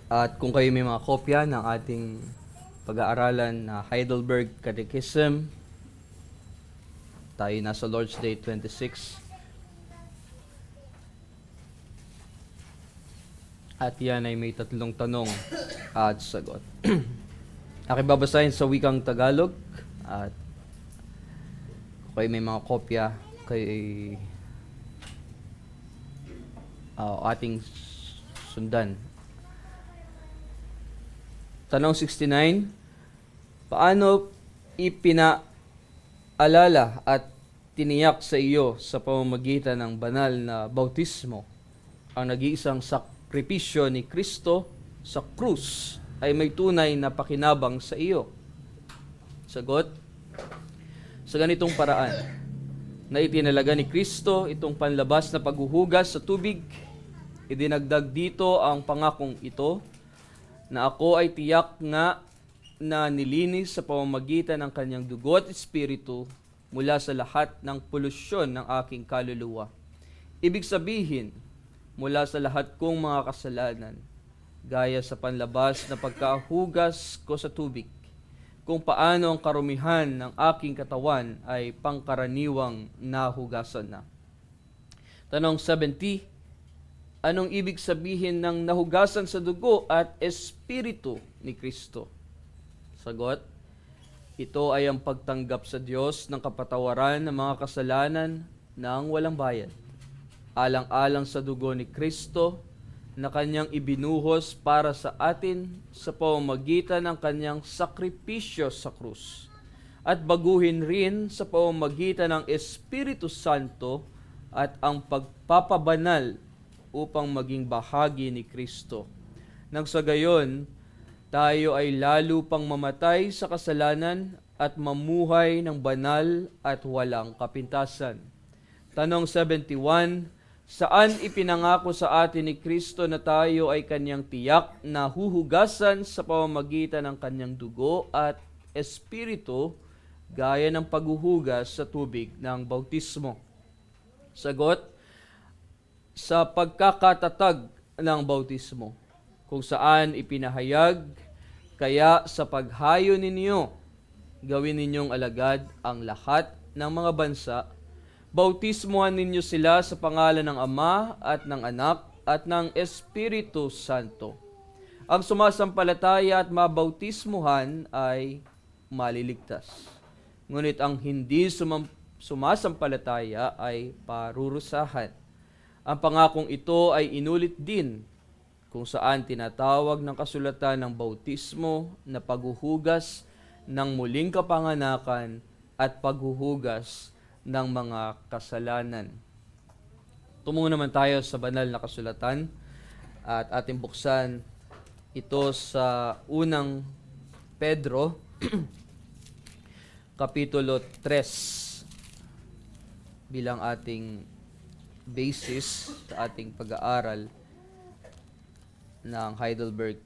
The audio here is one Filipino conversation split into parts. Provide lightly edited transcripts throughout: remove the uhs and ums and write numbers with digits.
At kung kayo may mga kopya ng ating pag-aaralan na Heidelberg Catechism, tayo nasa Lord's Day 26. At yan ay may tatlong tanong at sagot. Aking babasahin sa wikang Tagalog at kung kayo may mga kopya, kayo ay ating sundan. Tanong 69, paano ipinaalala at tiniyak sa iyo sa pamamagitan ng banal na bautismo ang nag-iisang sakripisyo ni Kristo sa krus ay may tunay na pakinabang sa iyo? Sagot, sa ganitong paraan, na itinalaga ni Kristo itong panlabas na paghuhugas sa tubig, idinagdag dito ang pangakong ito, na ako ay tiyak nga na nilinis sa pamamagitan ng kanyang dugo at espiritu mula sa lahat ng polusyon ng aking kaluluwa. Ibig sabihin, mula sa lahat kong mga kasalanan, gaya sa panlabas na pagkahugas ko sa tubig, kung paano ang karumihan ng aking katawan ay pangkaraniwang nahugasan na. Tanong 70, anong ibig sabihin ng nahugasan sa dugo at espiritu ni Kristo? Sagot, ito ay ang pagtanggap sa Diyos ng kapatawaran ng mga kasalanan ng walang bayad, alang-alang sa dugo ni Kristo na kanyang ibinuhos para sa atin sa pamamagitan ng kanyang sakripisyo sa krus, at baguhin rin sa pamamagitan ng Espiritu Santo at ang pagpapabanal upang maging bahagi ni Kristo. Nang sa gayon, tayo ay lalo pang mamatay sa kasalanan at mamuhay ng banal at walang kapintasan. Tanong 71, saan ipinangako sa atin ni Kristo na tayo ay kanyang tiyak na huhugasan sa pamamagitan ng kanyang dugo at espiritu gaya ng paghuhugas sa tubig ng bautismo? Sagot, sa pagkakatatag ng bautismo, kung saan ipinahayag, kaya sa paghayo ninyo, gawin ninyong alagad ang lahat ng mga bansa, bautismuhan ninyo sila sa pangalan ng Ama at ng Anak at ng Espiritu Santo. Ang sumasampalataya at mabautismuhan ay maliligtas. Ngunit ang hindi sumasampalataya ay parurusahan. Ang pangakong ito ay inulit din kung saan tinatawag ng kasulatan ng bautismo na paghuhugas ng muling kapanganakan at paghuhugas ng mga kasalanan. Tumungo naman tayo sa banal na kasulatan at ating buksan ito sa unang Pedro, Kapitulo 3 bilang ating basis sa ating pag-aaral ng Heidelberg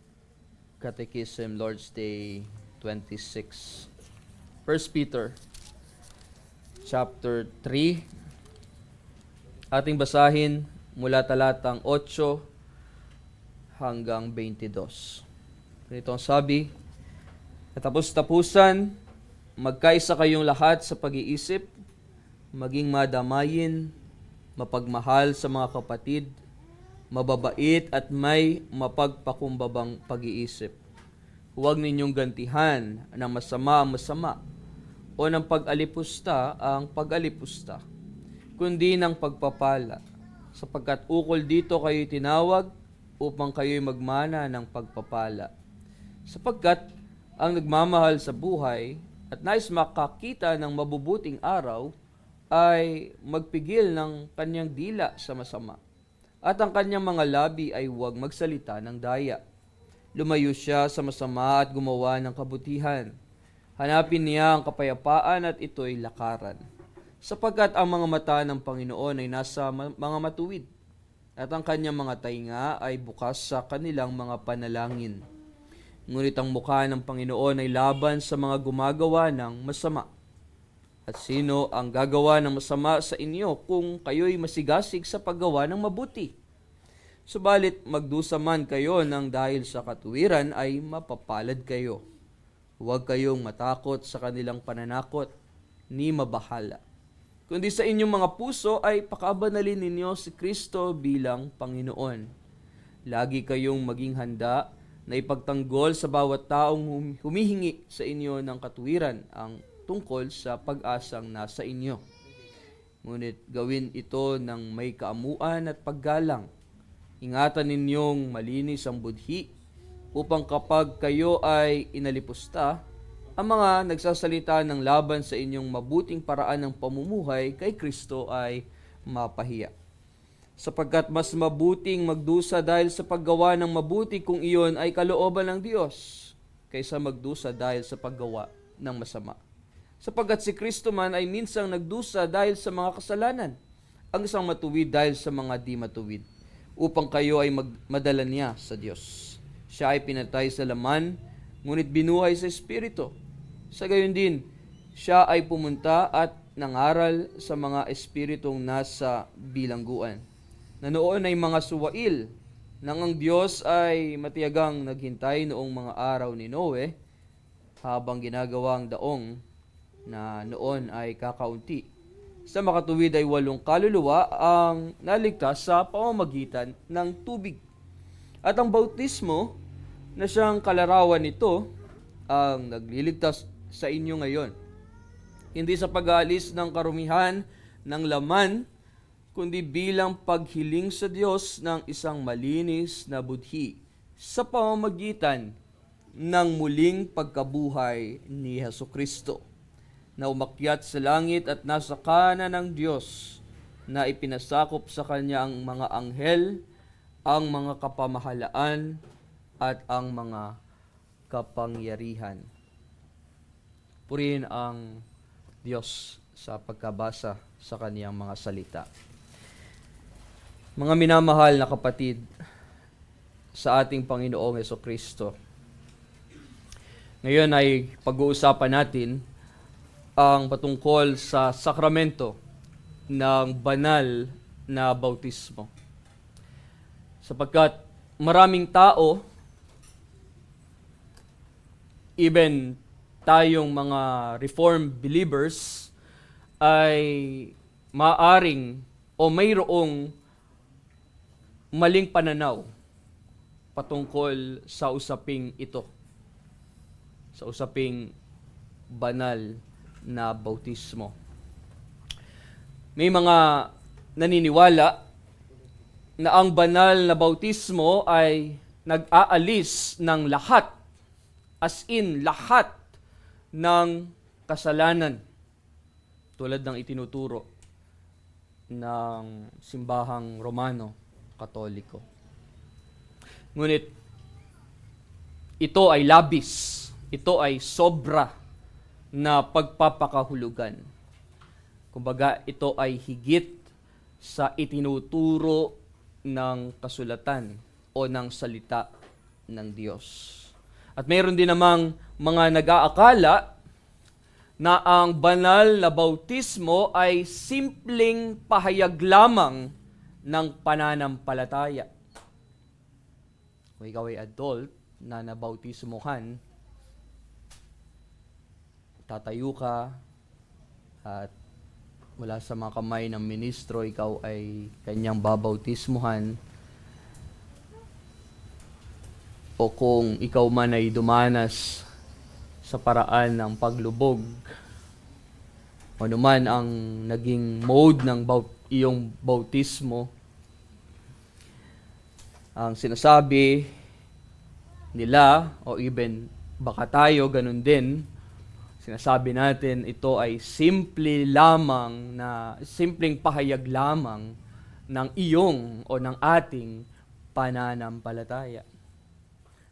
Catechism Lord's Day 26. 1 Peter chapter 3, ating basahin mula talatang 8 hanggang 22. Ganito ang sabi, katapos-tapusan, magkaisa kayong lahat sa pag-iisip, maging madamayin, mapagmahal sa mga kapatid, mababait at may mapagpakumbabang pag-iisip. Huwag ninyong gantihan ng masama ang masama o ng pag-alipusta ang pag-alipusta, kundi ng pagpapala, sapagkat ukol dito kayo'y tinawag upang kayo'y magmana ng pagpapala. Sapagkat ang nagmamahal sa buhay at nais makakita ng mabubuting araw ay magpigil ng kanyang dila sa masama, at ang kanyang mga labi ay huwag magsalita ng daya. Lumayo siya sa masama at gumawa ng kabutihan. Hanapin niya ang kapayapaan at ito'y lakaran, sapagkat ang mga mata ng Panginoon ay nasa mga matuwid, at ang kanyang mga tainga ay bukas sa kanilang mga panalangin. Ngunit ang mukha ng Panginoon ay laban sa mga gumagawa ng masama. At sino ang gagawa ng masama sa inyo kung kayo'y masigasig sa paggawa ng mabuti? Subalit magdusa man kayo ng dahil sa katuwiran ay mapapalad kayo. Huwag kayong matakot sa kanilang pananakot, ni mabahala. Kundi sa inyong mga puso ay pakabanalin ninyo si Kristo bilang Panginoon. Lagi kayong maging handa na ipagtanggol sa bawat taong humihingi sa inyo ng katuwiran ang tungkol sa pag-asang nasa inyo. Ngunit gawin ito ng may kaamuan at paggalang. Ingatan ninyong malinis ang budhi upang kapag kayo ay inalipusta, ang mga nagsasalita ng laban sa inyong mabuting paraan ng pamumuhay kay Kristo ay mapahiya. Sapagkat mas mabuting magdusa dahil sa paggawa ng mabuti kung iyon ay kalooban ng Diyos, kaysa magdusa dahil sa paggawa ng masama. Sapagkat si Kristo man ay minsang nagdusa dahil sa mga kasalanan, ang isang matuwid dahil sa mga di matuwid, upang kayo ay madala niya sa Diyos. Siya ay pinatay sa laman, ngunit binuhay sa Espiritu. Sa gayon din, siya ay pumunta at nangaral sa mga espiritong nasa bilangguan, na noon ay mga suwail, nang ang Diyos ay matiyagang naghintay noong mga araw ni Noe, habang ginagawang daong na noon ay kakaunti. Sa makatuwid ay 8 kaluluwa ang naligtas sa pamamagitan ng tubig. At ang bautismo na siyang kalarawan nito ang nagliligtas sa inyo ngayon. Hindi sa pag-aalis ng karumihan ng laman, kundi bilang paghiling sa Diyos ng isang malinis na budhi sa pamamagitan ng muling pagkabuhay ni Hesukristo, na umakyat sa langit at nasa kanan ng Diyos, na ipinasakop sa Kanya ang mga anghel, ang mga kapamahalaan, at ang mga kapangyarihan. Purihin ang Diyos sa pagkabasa sa Kaniyang mga salita. Mga minamahal na kapatid sa ating Panginoong Hesukristo, ngayon ay pag-uusapan natin ang patungkol sa sakramento ng banal na bautismo. Sapagkat maraming tao, even tayong mga Reformed believers, ay maaring o mayroong maling pananaw patungkol sa usaping ito, sa usaping banal na bautismo. May mga naniniwala na ang banal na bautismo ay nag-aalis ng lahat, as in lahat ng kasalanan, tulad ng itinuturo ng simbahang Romano Katoliko. Ngunit ito ay labis, ito ay sobra na pagpapakahulugan. Kumbaga, ito ay higit sa itinuturo ng kasulatan o ng salita ng Diyos. At mayroon din namang mga nag-aakala na ang banal na bautismo ay simpleng pahayag lamang ng pananampalataya. Kung ikaw ay adult na nabautismohan, tatayo ka at mula sa mga kamay ng ministro, ikaw ay kanyang babautismuhan. O kung ikaw man ay dumanas sa paraan ng paglubog, o naman ang naging mode ng iyong bautismo, ang sinasabi nila, o even baka tayo ganun din, sinasabi natin ito ay simpleng pahayag lamang ng iyong o ng ating pananampalataya.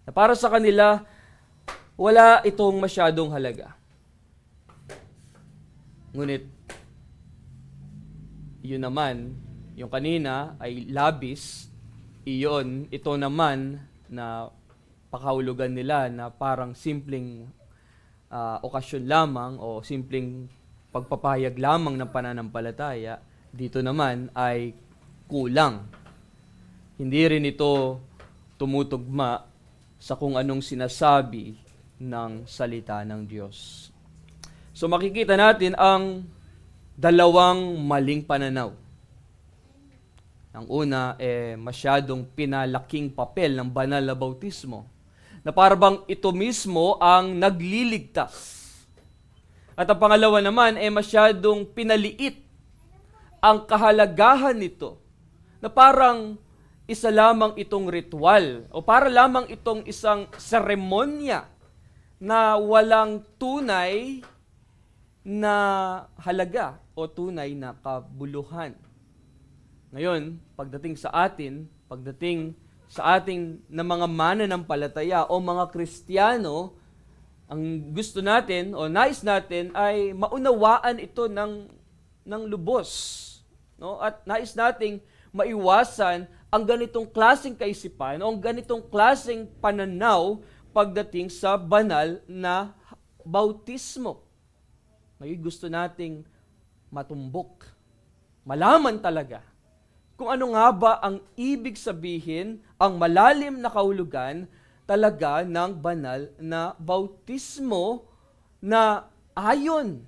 Na para sa kanila, wala itong masyadong halaga. Ngunit, yun naman, yung kanina ay labis, ito naman na pakahulugan nila na parang simpleng okasyon lamang o simpleng pagpapahayag lamang ng pananampalataya, dito naman ay kulang. Hindi rin ito tumutugma sa kung anong sinasabi ng salita ng Diyos. So makikita natin ang dalawang maling pananaw. Ang una, masyadong pinalaking papel ng banal na bautismo, na parang ito mismo ang nagliligtas. At ang pangalawa naman, masyadong pinaliit ang kahalagahan nito, na parang isa lamang itong ritual, o para lamang itong isang seremonya na walang tunay na halaga o tunay na kabuluhan. Ngayon, pagdating sa ating na mga mananampalataya o mga Kristiyano, ang gusto natin o nais natin ay maunawaan ito ng lubos. No? At nais nating maiwasan ang ganitong klaseng kaisipan o ang ganitong klaseng pananaw pagdating sa banal na bautismo. Ngayon gusto nating matumbok, malaman talaga kung ano nga ba ang ibig sabihin, ang malalim na kahulugan talaga ng banal na bautismo na ayon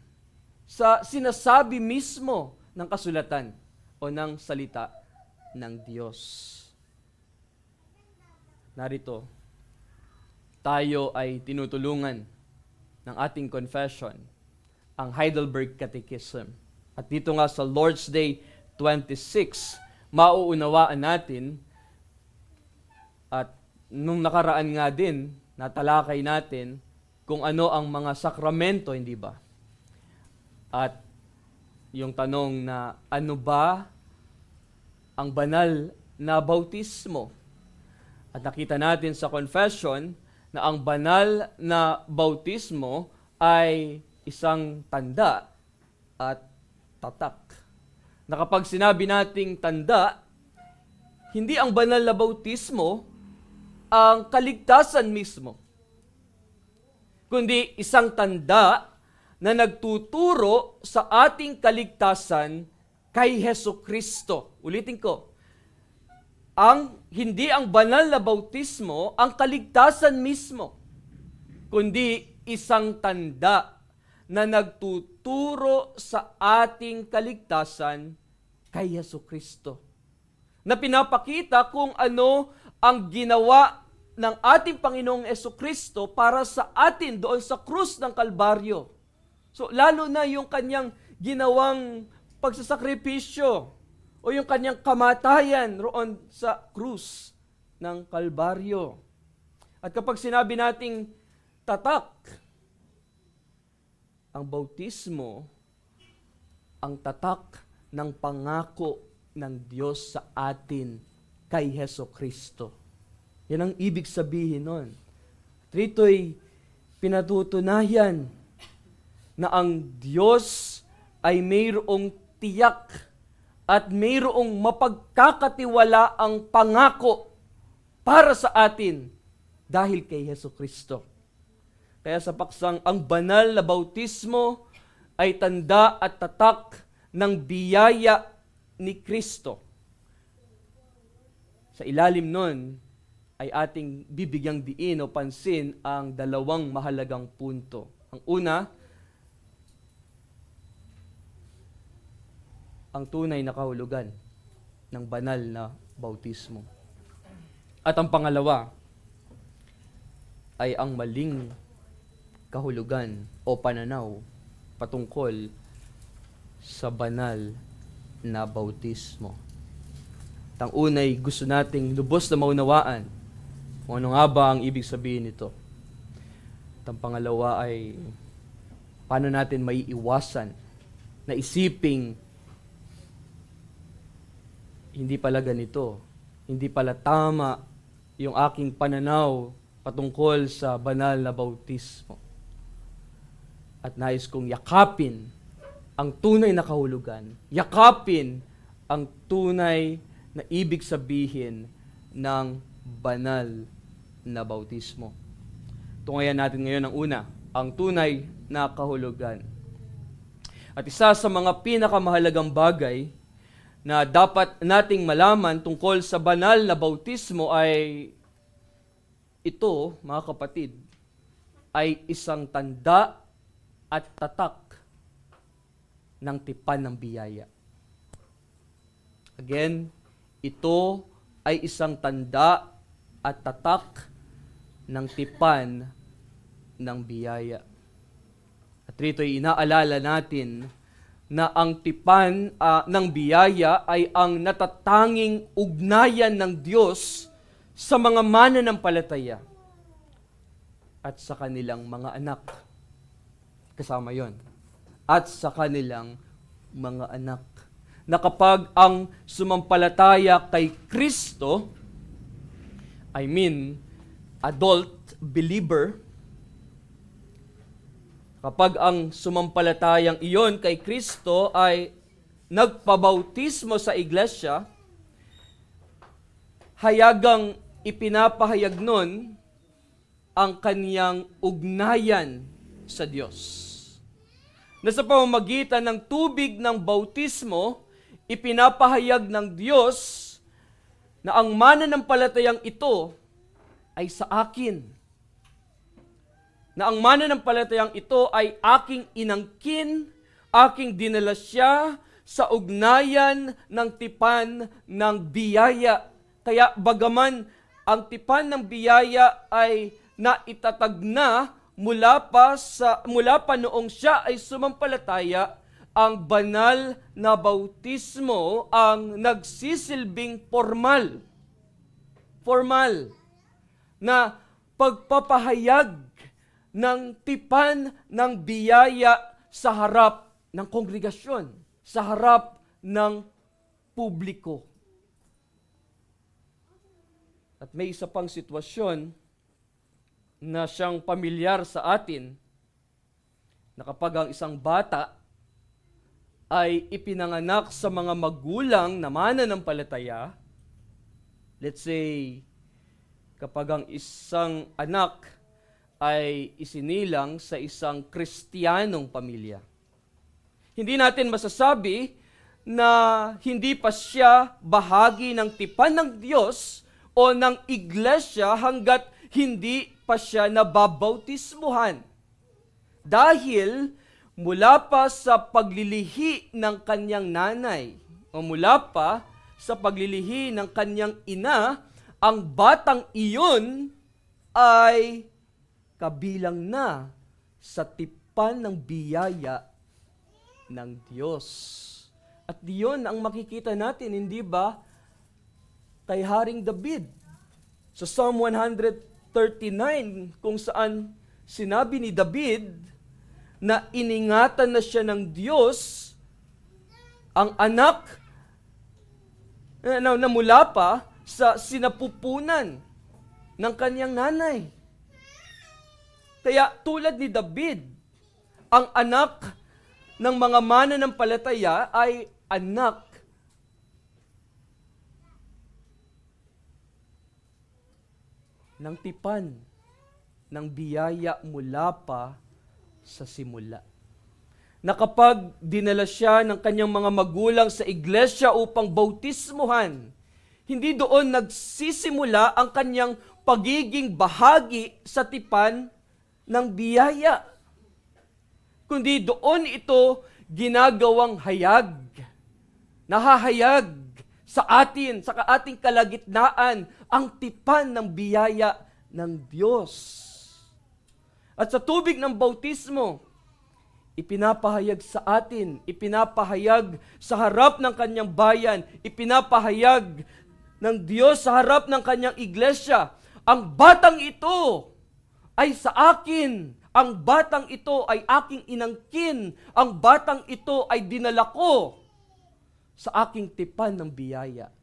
sa sinasabi mismo ng kasulatan o ng salita ng Diyos. Narito, tayo ay tinutulungan ng ating confession, ang Heidelberg Catechism. At dito nga sa Lord's Day 26, mauunawaan natin, at nung nakaraan nga din, natalakay natin kung ano ang mga sakramento, hindi ba? At yung tanong na ano ba ang banal na bautismo? At nakita natin sa confession na ang banal na bautismo ay isang tanda at tatak. Na kapag sinabi nating tanda, hindi ang banal na bautismo ang kaligtasan mismo, kundi isang tanda na nagtuturo sa ating kaligtasan kay Hesukristo. Ulitin ko, hindi ang banal na bautismo ang kaligtasan mismo, kundi isang tanda na nagtuturo sa ating kaligtasan kay Hesukristo. Na pinapakita kung ano ang ginawa ng ating Panginoong Hesukristo para sa atin doon sa krus ng Kalbaryo. So lalo na yung kanyang ginawang pagsasakripisyo o yung kanyang kamatayan roon sa krus ng Kalbaryo. At kapag sinabi nating tatak, ang bautismo, ang tatak ng pangako ng Diyos sa atin kay Hesukristo. Yan ang ibig sabihin nun. Rito'y pinatutunayan na ang Diyos ay mayroong tiyak at mayroong mapagkakatiwala ang pangako para sa atin dahil kay Hesukristo. Kaya sa paksang ang banal na bautismo ay tanda at tatak ng biyaya ni Kristo. Sa ilalim nun ay ating bibigyang diin o pansin ang dalawang mahalagang punto. Ang una, ang tunay na kahulugan ng banal na bautismo. At ang pangalawa ay ang maling kahulugan o pananaw patungkol sa banal na bautismo. At ang unay gusto nating lubos na maunawaan kung ano nga ba ang ibig sabihin nito. At ang pangalawa ay paano natin maiiwasan na isiping hindi pala ganito, hindi pala tama yung aking pananaw patungkol sa banal na bautismo. At nais kong yakapin ang tunay na kahulugan, yakapin ang tunay na ibig sabihin ng banal na bautismo. Tungayan natin ngayon ang una, ang tunay na kahulugan. At isa sa mga pinakamahalagang bagay na dapat nating malaman tungkol sa banal na bautismo ay ito, mga kapatid, ay isang tanda at tatak ng tipan ng biyaya. Again, ito ay isang tanda at tatak ng tipan ng biyaya. At rito'y inaalala natin na ang tipan ng biyaya ay ang natatanging ugnayan ng Diyos sa mga mananampalataya at sa kanilang mga anak. Kasama yon. At sa kanilang mga anak. Na kapag ang sumampalataya kay Kristo, adult believer, kapag ang sumampalatayang iyon kay Kristo ay nagpabautismo sa iglesia, hayagang ipinapahayag nun ang kaniyang ugnayan sa Diyos. Na sa pamamagitan ng tubig ng bautismo, ipinapahayag ng Diyos na ang mananampalatayang ito ay sa akin. Na ang mananampalatayang ito ay aking inangkin, aking dinala siya sa ugnayan ng tipan ng biyaya. Kaya bagaman ang tipan ng biyaya ay naitatag na mula pa noong siya ay sumampalataya, ang banal na bautismo ang nagsisilbing formal na pagpapahayag ng tipan ng biyaya sa harap ng kongregasyon, sa harap ng publiko. At may isa pang sitwasyon na siyang pamilyar sa atin, na kapag ang isang bata ay ipinanganak sa mga magulang na mananampalataya, let's say, kapag ang isang anak ay isinilang sa isang Kristiyanong pamilya, hindi natin masasabi na hindi pa siya bahagi ng tipan ng Diyos o ng iglesia hanggat hindi pa siya nababautismuhan. Dahil mula pa sa paglilihi ng kanyang nanay o mula pa sa paglilihi ng kanyang ina, ang batang iyon ay kabilang na sa tipan ng biyaya ng Diyos. At diyon ang makikita natin, hindi ba, kay Haring David sa Psalm 139, kung saan sinabi ni David na iningatan na siya ng Diyos ang anak na mula pa sa sinapupunan ng kanyang nanay. Kaya tulad ni David, ang anak ng mga mananampalataya ay anak ng tipan ng biyaya mula pa sa simula. Na kapag dinala siya ng kanyang mga magulang sa iglesia upang bautismuhan, hindi doon nagsisimula ang kanyang pagiging bahagi sa tipan ng biyaya, kundi doon ito ginagawang hayag, nahahayag sa atin, sa ating kalagitnaan, ang tipan ng biyaya ng Diyos. At sa tubig ng bautismo, ipinapahayag sa atin, ipinapahayag sa harap ng kanyang bayan, ipinapahayag ng Diyos sa harap ng kanyang iglesia, ang batang ito ay sa akin, ang batang ito ay aking inangkin, ang batang ito ay dinala ko sa aking tipan ng biyaya.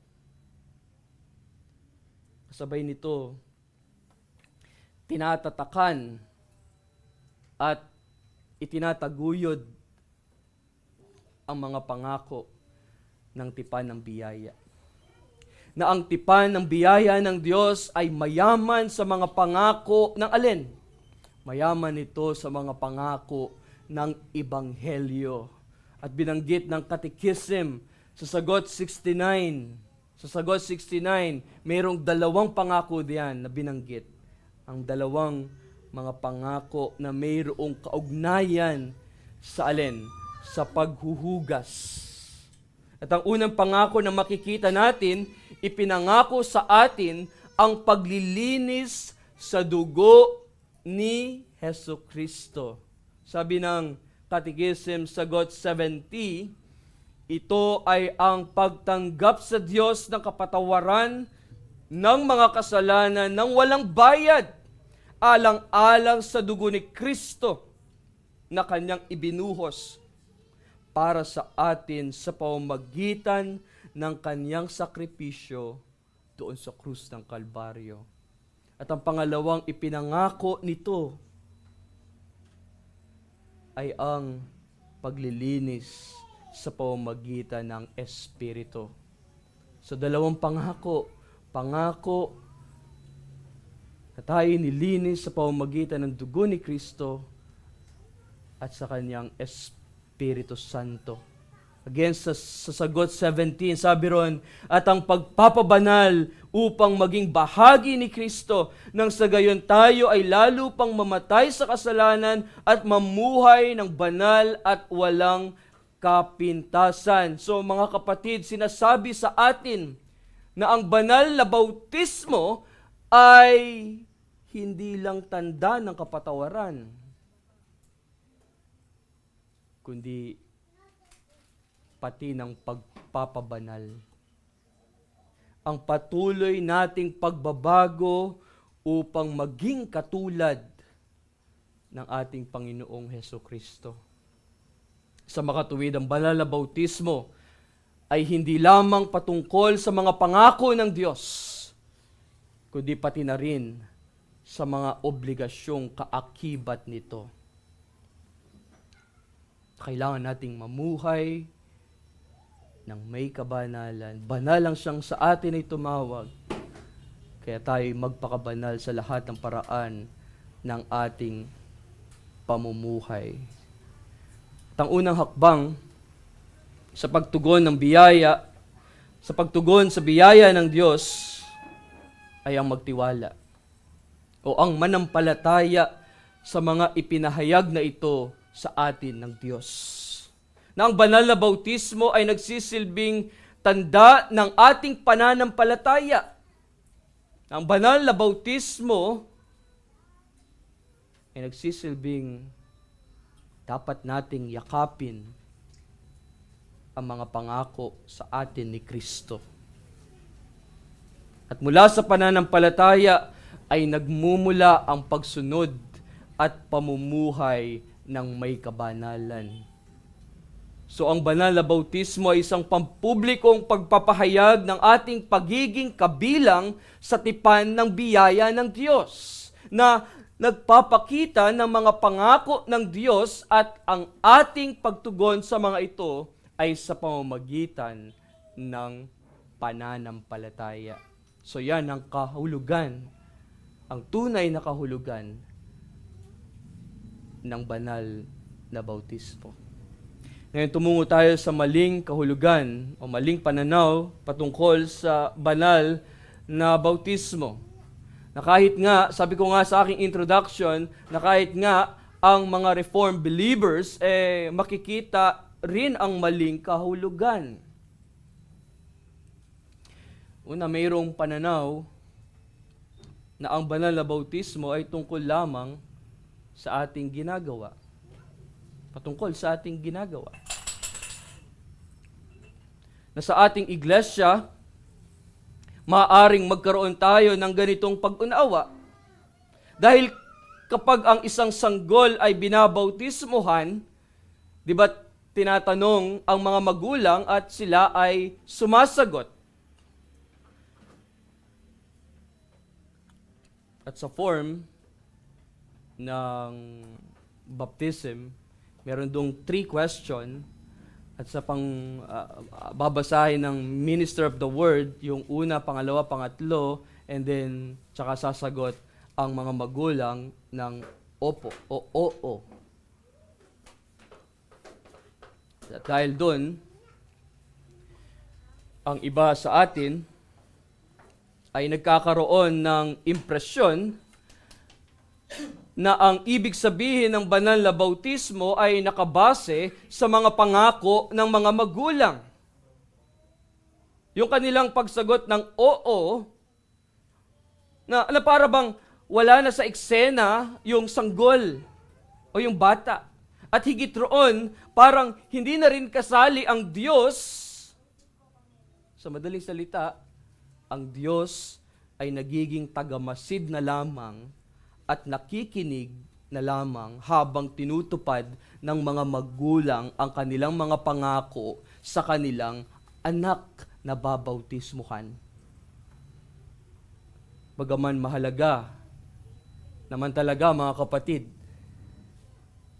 Kasabay nito, tinatatakan at itinataguyod ang mga pangako ng tipan ng biyaya. Na ang tipan ng biyaya ng Diyos ay mayaman sa mga pangako ng alin? Mayaman ito sa mga pangako ng Ebanghelyo. At binanggit ng Catechism Sa sagot 69, mayroong dalawang pangako diyan na binanggit. Ang dalawang mga pangako na mayroong kaugnayan sa alin? Sa paghuhugas. At ang unang pangako na makikita natin, ipinangako sa atin ang paglilinis sa dugo ni Hesu Kristo. Sabi ng Catechism, sagot 70, ito ay ang pagtanggap sa Diyos ng kapatawaran ng mga kasalanan ng walang bayad, alang-alang sa dugo ni Kristo na kanyang ibinuhos para sa atin sa pamamagitan ng kanyang sakripisyo doon sa krus ng Kalbaryo. At ang pangalawang ipinangako nito ay ang paglilinis sa pamamagitan ng Espiritu. So dalawang pangako na tayo nilinis sa pamamagitan ng dugo ni Kristo at sa kanyang Espiritu Santo. Again, sa sagot 17, sabi ron, at ang pagpapabanal upang maging bahagi ni Kristo, nang sa gayon tayo ay lalo pang mamatay sa kasalanan at mamuhay ng banal at walang kapintasan. So mga kapatid, sinasabi sa atin na ang banal na bautismo ay hindi lang tanda ng kapatawaran, kundi pati ng pagpapabanal. Ang patuloy nating pagbabago upang maging katulad ng ating Panginoong Hesukristo. Sa makatuwid, ang banal na bautismo ay hindi lamang patungkol sa mga pangako ng Diyos, kundi pati na rin sa mga obligasyong kaakibat nito. Kailangan nating mamuhay ng may kabanalan. Banal lang siyang sa atin ay tumawag. Kaya tayo magpakabanal sa lahat ng paraan ng ating pamumuhay. At ang unang hakbang sa pagtugon ng biyaya, sa pagtugon sa biyaya ng Diyos ay ang magtiwala o ang manampalataya sa mga ipinahayag na ito sa atin ng Diyos. Na ang banal na bautismo ay nagsisilbing tanda ng ating pananampalataya. Ang banal na bautismo ay nagsisilbing dapat nating yakapin ang mga pangako sa atin ni Kristo. At mula sa pananampalataya ay nagmumula ang pagsunod at pamumuhay ng may kabanalan. So ang banal na bautismo ay isang pampublikong pagpapahayag ng ating pagiging kabilang sa tipan ng biyaya ng Diyos na nagpapakita ng mga pangako ng Diyos at ang ating pagtugon sa mga ito ay sa pamamagitan ng pananampalataya. So yan ang kahulugan, ang tunay na kahulugan ng banal na bautismo. Ngayon tumungo tayo sa maling kahulugan o maling pananaw patungkol sa banal na bautismo. Na kahit nga, sabi ko nga sa aking introduction, na kahit nga ang mga Reformed believers makikita rin ang maling kahulugan. Una, mayroong pananaw na ang banal na bautismo ay tungkol lamang sa ating ginagawa. Patungkol sa ating ginagawa. Na sa ating iglesia, maaaring magkaroon tayo ng ganitong pag-unawa. Dahil kapag ang isang sanggol ay binabautismohan, di ba tinatanong ang mga magulang at sila ay sumasagot. At sa form ng baptism, meron dong 3 question at sa babasahin ng minister of the word, yung una, pangalawa, pangatlo, and then tsaka sasagot ang mga magulang ng opo o oo. At dahil doon, Ang iba sa atin ay nagkakaroon ng impresyon na ang ibig sabihin ng banal na bautismo ay nakabase sa mga pangako ng mga magulang. Yung kanilang pagsagot ng oo, na para bang wala na sa eksena yung sanggol o yung bata. At higit roon, parang hindi na rin kasali ang Diyos. Sa madaling salita, ang Diyos ay nagiging tagamasid na lamang at nakikinig na lamang habang tinutupad ng mga magulang ang kanilang mga pangako sa kanilang anak na babautismuhan. Bagaman mahalaga naman talaga, mga kapatid,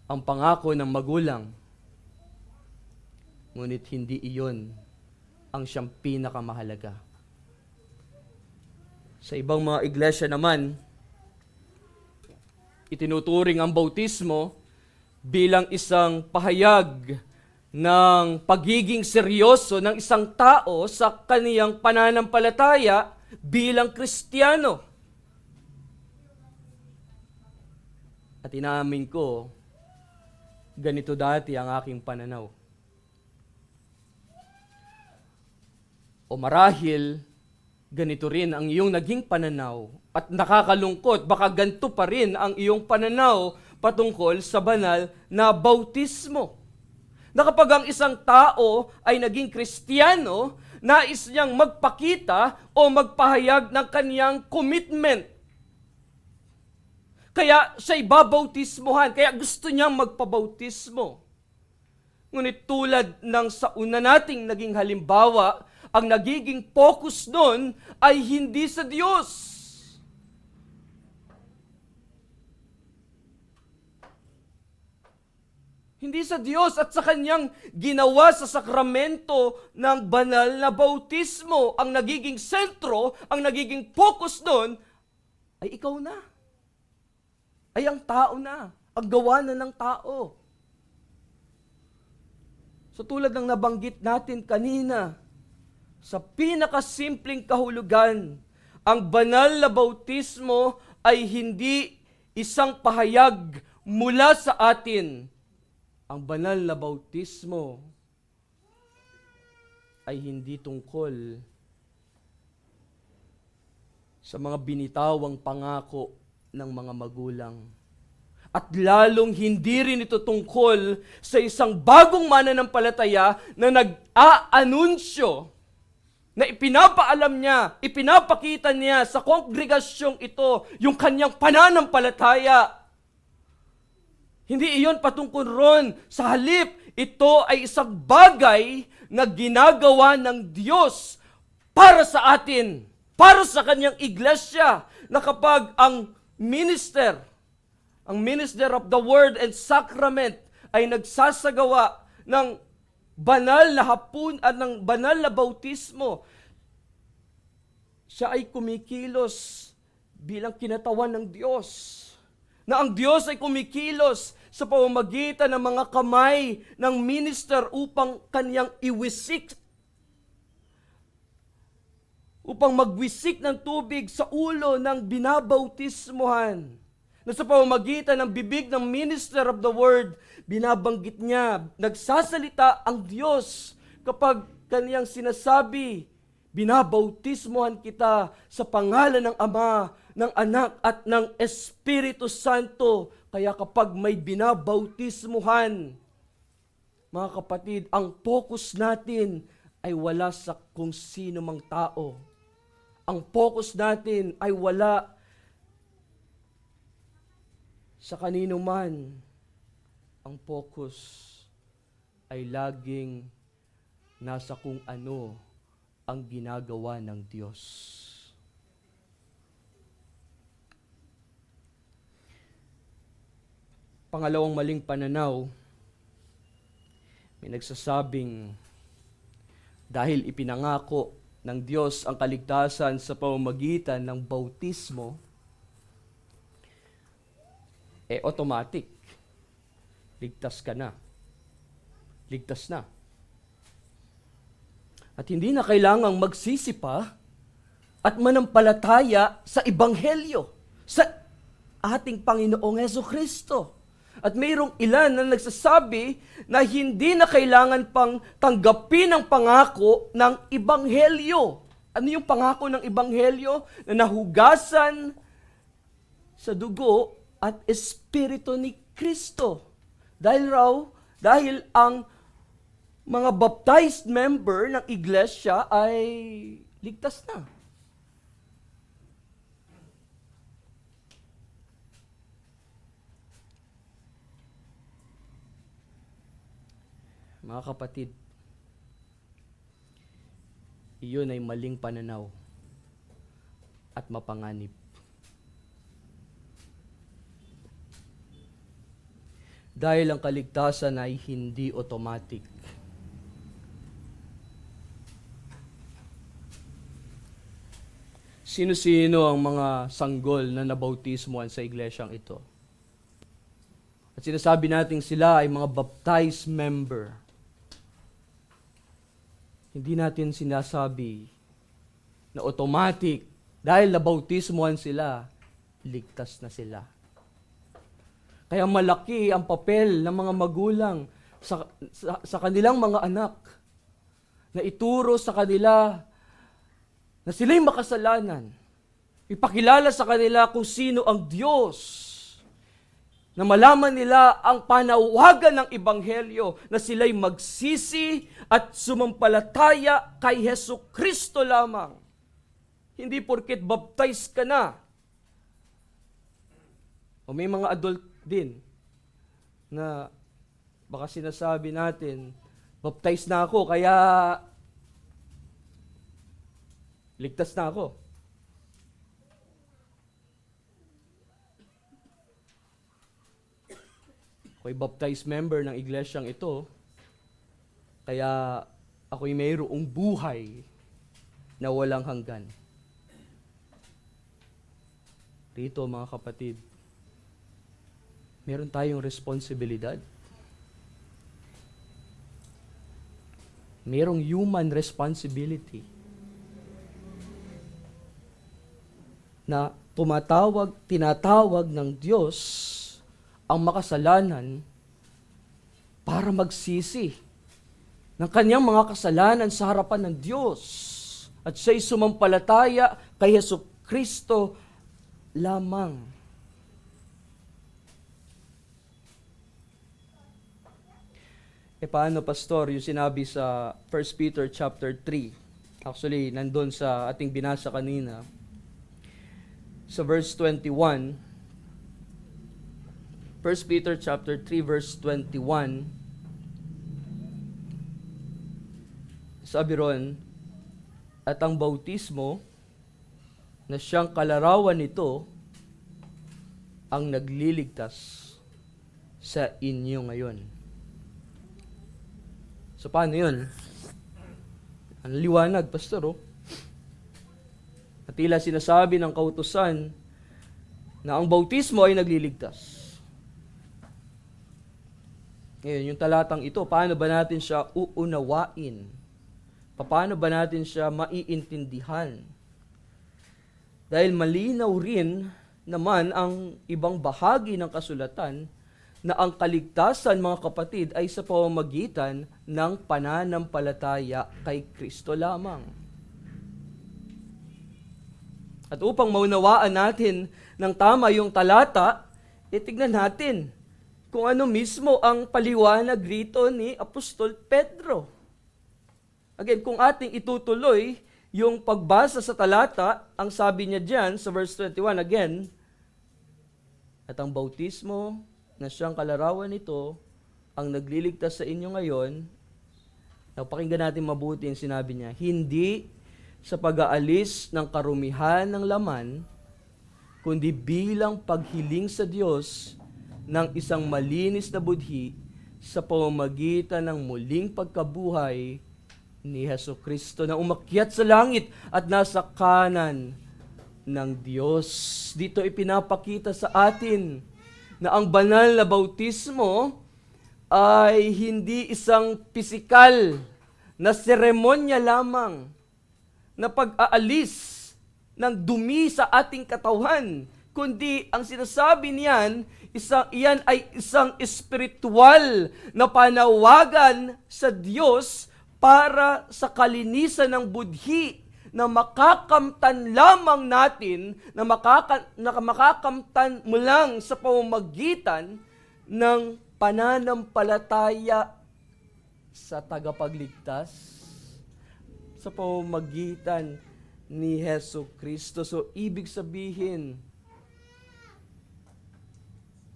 ang pangako ng magulang, ngunit hindi iyon ang siyang pinakamahalaga. Sa ibang mga iglesia naman, itinuturing ang bautismo bilang isang pahayag ng pagiging seryoso ng isang tao sa kaniyang pananampalataya bilang Kristiyano. At inamin ko, ganito dati ang aking pananaw. O marahil, ganito rin ang iyong naging pananaw. At nakakalungkot, baka ganito pa rin ang iyong pananaw patungkol sa banal na bautismo. Na kapag ang isang tao ay naging Kristiyano, nais niyang magpakita o magpahayag ng kaniyang commitment. Kaya siya'y babautismohan, kaya gusto niyang magpabautismo. Ngunit tulad ng sa una nating naging halimbawa, ang nagiging focus doon ay hindi sa Diyos. Hindi sa Diyos at sa Kanyang ginawa sa sakramento ng banal na bautismo. Ang nagiging sentro, ang nagiging focus doon, ay ikaw na. Ay ang tao na, ang gawa na ng tao. So tulad ng nabanggit natin kanina, sa pinakasimpleng kahulugan, ang banal na bautismo ay hindi isang pahayag mula sa atin. Ang banal na bautismo ay hindi tungkol sa mga binitawang pangako ng mga magulang. At lalong hindi rin ito tungkol sa isang bagong mananampalataya na nag-aanunsyo, na ipinapaalam niya, ipinapakita niya sa kongregasyong ito yung kanyang pananampalataya. Hindi iyon patungkol ron. Sa halip, ito ay isang bagay na ginagawa ng Diyos para sa atin, para sa kanyang iglesia, na kapag ang minister of the word and sacrament ay nagsasagawa ng banal na hapon at ng banal na bautismo, siya ay kumikilos bilang kinatawan ng Diyos. Na ang Diyos ay kumikilos sa pamamagitan ng mga kamay ng minister upang kaniyang iwisik, upang magwisik ng tubig sa ulo ng binabautismohan. Na sa pamamagitan ng bibig ng minister of the word, binabanggit niya, nagsasalita ang Diyos kapag kaniyang sinasabi, binabautismohan kita sa pangalan ng Ama, ng Anak at ng Espiritu Santo. Kaya kapag may binabautismohan, mga kapatid, ang focus natin ay wala sa kung sino mang tao. Ang focus natin ay wala sa kanino man. Ang focus ay laging nasa kung ano ang ginagawa ng Diyos. Pangalawang maling pananaw, may nagsasabing dahil ipinangako ng Diyos ang kaligtasan sa pamamagitan ng bautismo, automatic, ligtas ka na. Ligtas na. At hindi na kailangang magsisi pa at manampalataya sa Ebanghelyo, sa ating Panginoong Jesucristo. At mayroong ilan na nagsasabi na hindi na kailangan pang tanggapin ang pangako ng Ebanghelyo. Ano yung pangako ng Ebanghelyo? Na nahugasan sa dugo at Espiritu ni Kristo. Dahil ang mga baptized member ng iglesia ay ligtas na. Mga kapatid, iyon ay maling pananaw at mapanganib. Dahil ang kaligtasan ay hindi automatic. Sino-sino ang mga sanggol na nabautismoan sa iglesyang ito? At sinasabi natin sila ay mga baptized member. Hindi natin sinasabi na automatic, dahil nabautismoan sila, ligtas na sila. Kaya malaki ang papel ng mga magulang sa kanilang mga anak na ituro sa kanila na sila'y makasalanan. Ipakilala sa kanila kung sino ang Diyos. Na malaman nila ang panawagan ng Ebanghelyo na sila'y magsisi at sumampalataya kay Jesucristo lamang. Hindi porket baptized ka na. O may mga adult din na baka sinasabi natin, baptized na ako kaya ligtas na ako. Ako'y baptized member ng iglesyang ito, kaya ako'y mayroong buhay na walang hanggan. Rito mga kapatid, meron tayong responsibilidad. Merong human responsibility na tinatawag ng Diyos ang makasalanan para magsisi ng kanyang mga kasalanan sa harapan ng Diyos at siya'y sumampalataya kay Jesucristo lamang. Paano, Pastor, yung sinabi sa 1 Peter chapter 3? Actually, nandun sa ating binasa kanina. Sa verse 21, 1 Peter chapter 3 verse 21, sabi ron, at ang bautismo na siyang kalarawan nito ang nagliligtas sa inyo ngayon. So paano yun? Ang liwanag, Pastor. At tila sinasabi ng kautusan na ang bautismo ay nagliligtas. Ngayon, yung talatang ito, paano ba natin siya uunawain? Paano ba natin siya maiintindihan? Dahil malinaw rin naman ang ibang bahagi ng kasulatan na ang kaligtasan, mga kapatid, ay sa pamamagitan ng pananampalataya kay Kristo lamang. At upang maunawaan natin ng tama yung talata, tignan natin kung ano mismo ang paliwanag rito ni Apostol Pedro. Again, kung ating itutuloy yung pagbasa sa talata, ang sabi niya diyan sa verse 21 again, at ang bautismo na siyang kalarawan nito ang nagliligtas sa inyo ngayon. Pakinggan natin mabuti yung sinabi niya, hindi sa pag-aalis ng karumihan ng laman, kundi bilang paghiling sa Diyos ng isang malinis na budhi sa pamamagitan ng muling pagkabuhay ni Jesucristo na umakyat sa langit at nasa kanan ng Diyos. Dito ipinapakita sa atin na ang banal na bautismo ay hindi isang pisikal na seremonya lamang na pag-aalis ng dumi sa ating katawan, kundi ang sinasabi niyan, iyan ay isang espiritual na panawagan sa Diyos para sa kalinisan ng budhi na makakamtan lamang natin, na makakamtan mo lang sa pamamagitan ng pananampalataya sa tagapagligtas, sa pamamagitan ni Hesus Kristo. So, ibig sabihin,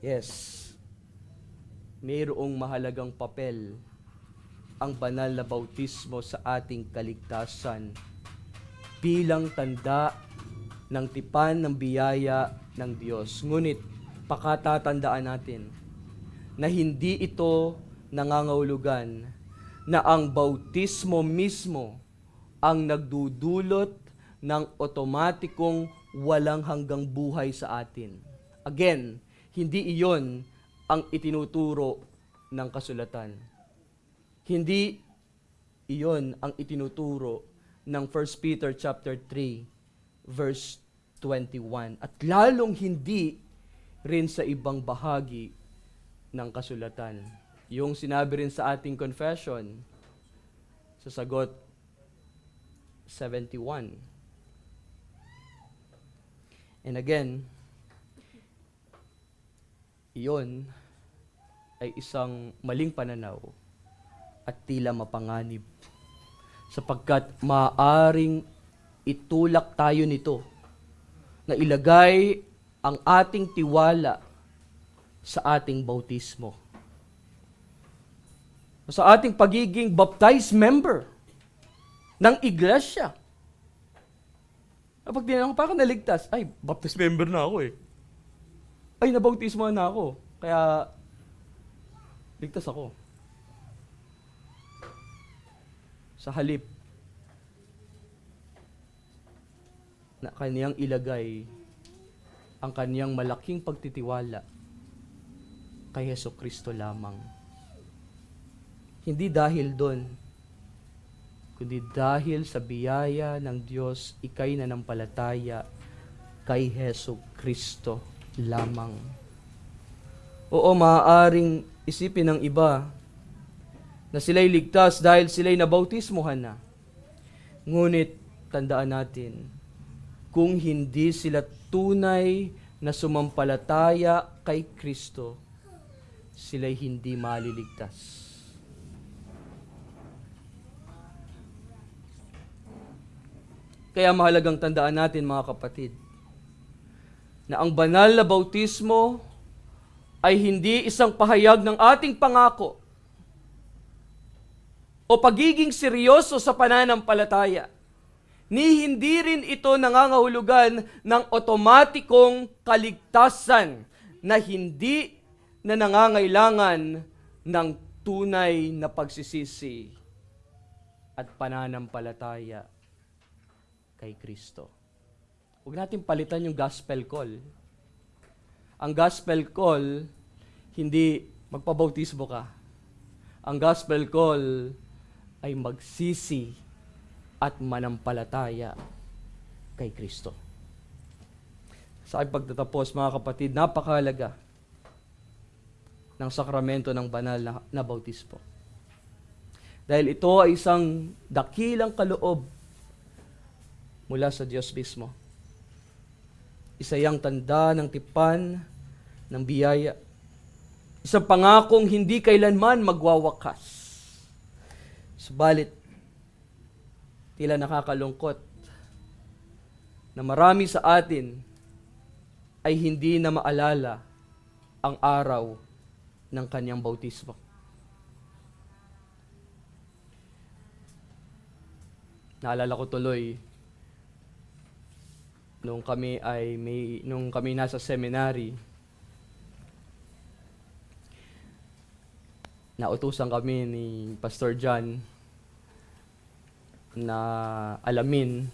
yes, mayroong mahalagang papel ang banal na bautismo sa ating kaligtasan bilang tanda ng tipan ng biyaya ng Diyos. Ngunit, pakatatandaan natin na hindi ito nangangahulugan na ang bautismo mismo ang nagdudulot ng otomatikong walang hanggang buhay sa atin. Again, hindi iyon ang itinuturo ng kasulatan. Hindi iyon ang itinuturo ng 1 Peter chapter 3 verse 21 at lalong hindi rin sa ibang bahagi ng kasulatan. Yung sinabi rin sa ating confession sa sagot 71. And again, iyon ay isang maling pananaw at tila mapanganib sapagkat maaring itulak tayo nito na ilagay ang ating tiwala sa ating bautismo, sa ating pagiging baptized member ng iglesia. Kapag tinanong ko, parang naligtas, ay, baptized member na ako eh. Ay, nabautismo na ako. Kaya, ligtas ako. Sa halip na kaniyang ilagay ang kaniyang malaking pagtitiwala kay Hesus Kristo lamang. Hindi dahil doon, kundi dahil sa biyaya ng Diyos, ikay nanampalataya kay Hesus Kristo lamang. Oo, maaaring isipin ng iba na sila'y ligtas dahil sila'y nabautismuhan na. Ngunit, tandaan natin, kung hindi sila tunay na sumampalataya kay Kristo, sila'y hindi maliligtas. Kaya mahalagang tandaan natin, mga kapatid, na ang banal na bautismo ay hindi isang pahayag ng ating pangako o pagiging seryoso sa pananampalataya, ni hindi rin ito nangangahulugan ng otomatikong kaligtasan na hindi na nangangailangan ng tunay na pagsisisi at pananampalataya kay Kristo. Huwag natin palitan yung gospel call. Ang gospel call, hindi magpabautismo ka. Ang gospel call ay magsisi at manampalataya kay Kristo. Sa aking pagtatapos, mga kapatid, napakahalaga ng sakramento ng banal na bautismo. Dahil ito ay isang dakilang kaloob mula sa Diyos mismo. Isa yang tanda ng tipan ng biyaya. Isang pangakong hindi kailanman magwawakas. Subalit, tila nakakalungkot na marami sa atin ay hindi na maalala ang araw ng kanyang bautismo. Naalala ko tuloy, nung kami nasa seminary, nautusan kami ni Pastor John na alamin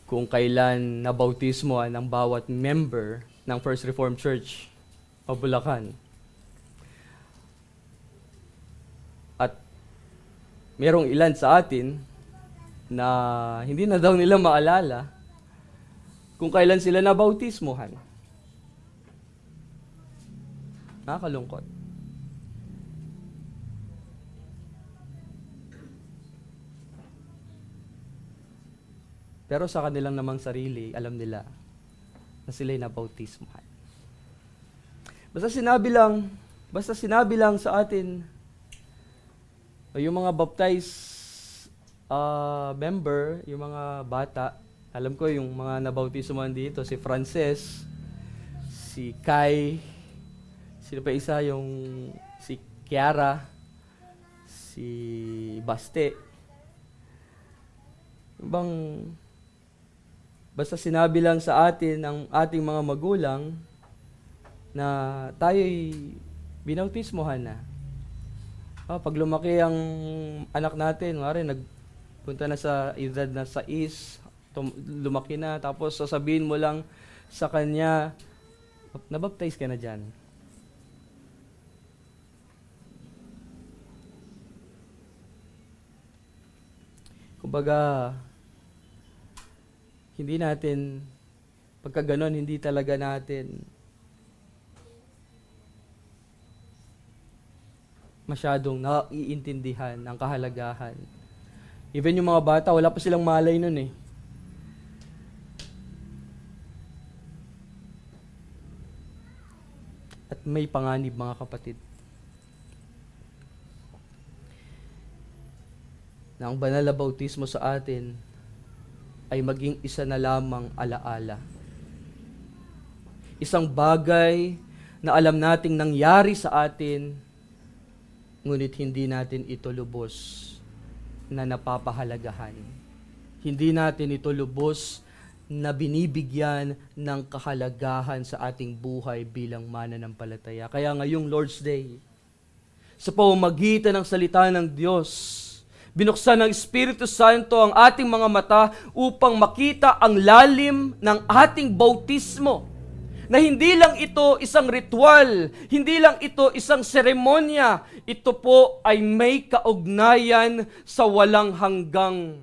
kung kailan nabautismo ng bawat member ng First Reformed Church o Bulacan. At Merong ilan sa atin na hindi na daw nila maalala kung kailan sila nabautismohan. Nakakalungkot. Pero sa kanilang namang sarili, alam nila na sila'y nabautismohan. Basta sinabi lang sa atin, o yung mga baptized member, yung mga bata, alam ko yung mga nabautismohan dito, si Frances, si Kai, sino pa isa, yung si Kiara, si Baste. Basta sinabi lang sa atin ng ating mga magulang na tayo'y binautismohan na. Pag lumaki ang anak natin, nagpunta na sa edad na 6, lumaki na, tapos sasabihin mo lang sa kanya, nabaptize ka na dyan. Kumbaga, pagka ganon, hindi talaga natin masyadong naiintindihan ang kahalagahan. Even yung mga bata, wala pa silang malay nun eh. At may panganib, mga kapatid, na ang banal na bautismo sa atin ay maging isa na lamang alaala. Isang bagay na alam nating nangyari sa atin, ngunit hindi natin ito lubos na napapahalagahan. Hindi natin ito lubos na binibigyan ng kahalagahan sa ating buhay bilang mananampalataya. Kaya ngayong Lord's Day, sa pamamagitan ng salita ng Diyos, binuksan ng Espiritu Santo ang ating mga mata upang makita ang lalim ng ating bautismo. Na hindi lang ito isang ritual, hindi lang ito isang seremonya, ito po ay may kaugnayan sa walang hanggang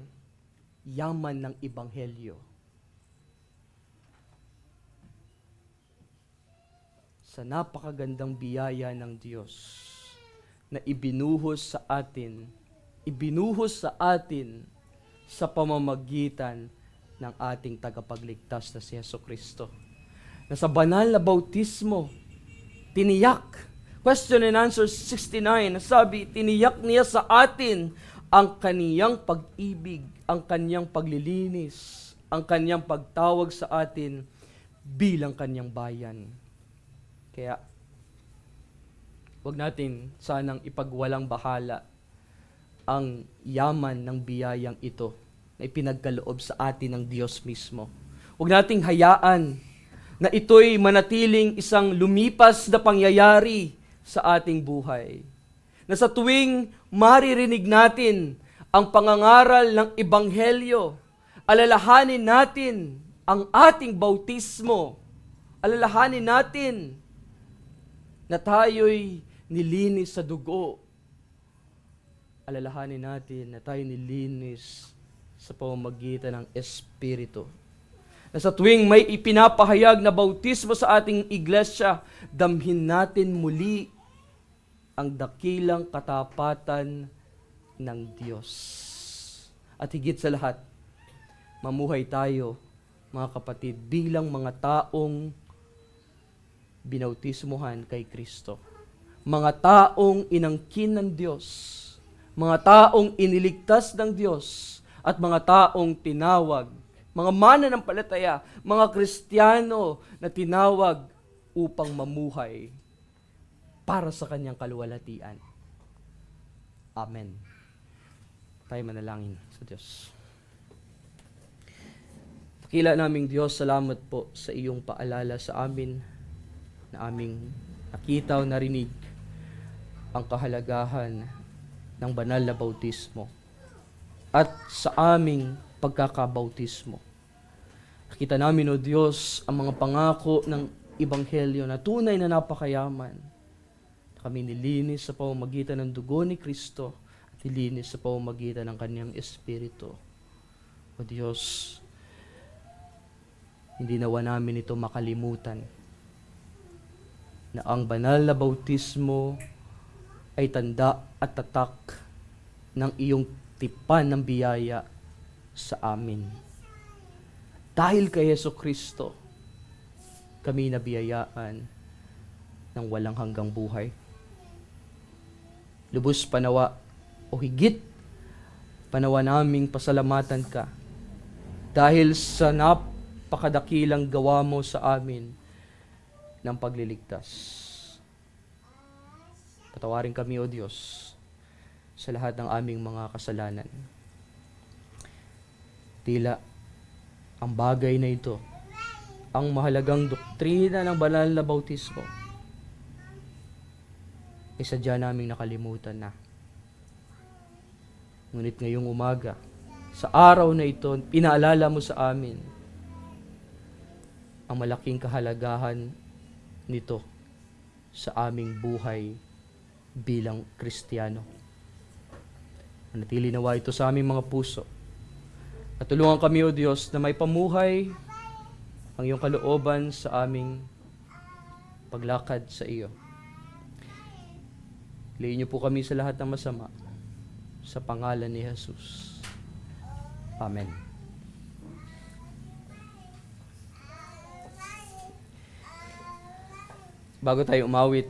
yaman ng Ebanghelyo. Sa napakagandang biyaya ng Diyos na ibinuhos sa atin sa pamamagitan ng ating tagapagligtas na si Jesucristo. Na sa banal na bautismo, tiniyak, question and answer 69, nasabi, tiniyak niya sa atin ang kaniyang pag-ibig, ang kaniyang paglilinis, ang kaniyang pagtawag sa atin bilang kaniyang bayan. Kaya, huwag natin sanang ipagwalang bahala ang yaman ng biyayang ito na ipinagkaloob sa atin ng Diyos mismo. Huwag nating hayaan na ito'y manatiling isang lumipas na pangyayari sa ating buhay. Na sa tuwing maririnig natin ang pangangaral ng Ebanghelyo, alalahanin natin ang ating bautismo, alalahanin natin na tayo'y nilinis sa dugo, alalahanin natin na tayo nilinis sa pamamagitan ng Espiritu. Na sa tuwing may ipinapahayag na bautismo sa ating iglesia, damhin natin muli ang dakilang katapatan ng Diyos. At higit sa lahat, mamuhay tayo, mga kapatid, bilang mga taong binautismohan kay Kristo. Mga taong inangkin ng Diyos, mga taong iniligtas ng Diyos, at mga taong tinawag, mga mananampalataya, mga Kristiyano na tinawag upang mamuhay para sa kanyang kaluwalhatian. Amen. Tayo manalangin sa Diyos. Dakila naming Diyos, salamat po sa iyong paalala sa amin na aming nakita o narinig ang kahalagahan ng banal na bautismo at sa aming pagkakabautismo. Nakita namin, O Diyos, ang mga pangako ng Ebanghelyo na tunay na napakayaman. Kami nilinis sa pamamagitan ng dugo ni Kristo at Dilinis sa pamamagitan ng kanyang Espiritu. O Diyos, hindi nawa namin ito makalimutan na ang banal na bautismo ay tanda at tatak ng iyong tipan ng biyaya sa amin. Dahil kay Jesucristo, kami nabiyayaan ng walang hanggang buhay. Lubos panawa o higit panawa naming pasalamatan ka dahil sa napakadakilang gawa mo sa amin ng pagliligtas. Patawarin kami, O Diyos, sa lahat ng aming mga kasalanan. Tila ang bagay na ito, ang mahalagang doktrina ng banal na bautismo, ay sadya naming nakalimutan na. Ngunit ngayong umaga, sa araw na ito, pinaalala mo sa amin ang malaking kahalagahan nito sa aming buhay bilang Kristiyano. Manatili nawa ito sa aming mga puso. At tulungan kami, O Diyos, na may pamuhay ang iyong kalooban sa aming paglakad sa iyo. Ilayin niyo po kami sa lahat ng masama. Sa pangalan ni Jesus. Amen. Bago tayo umawit,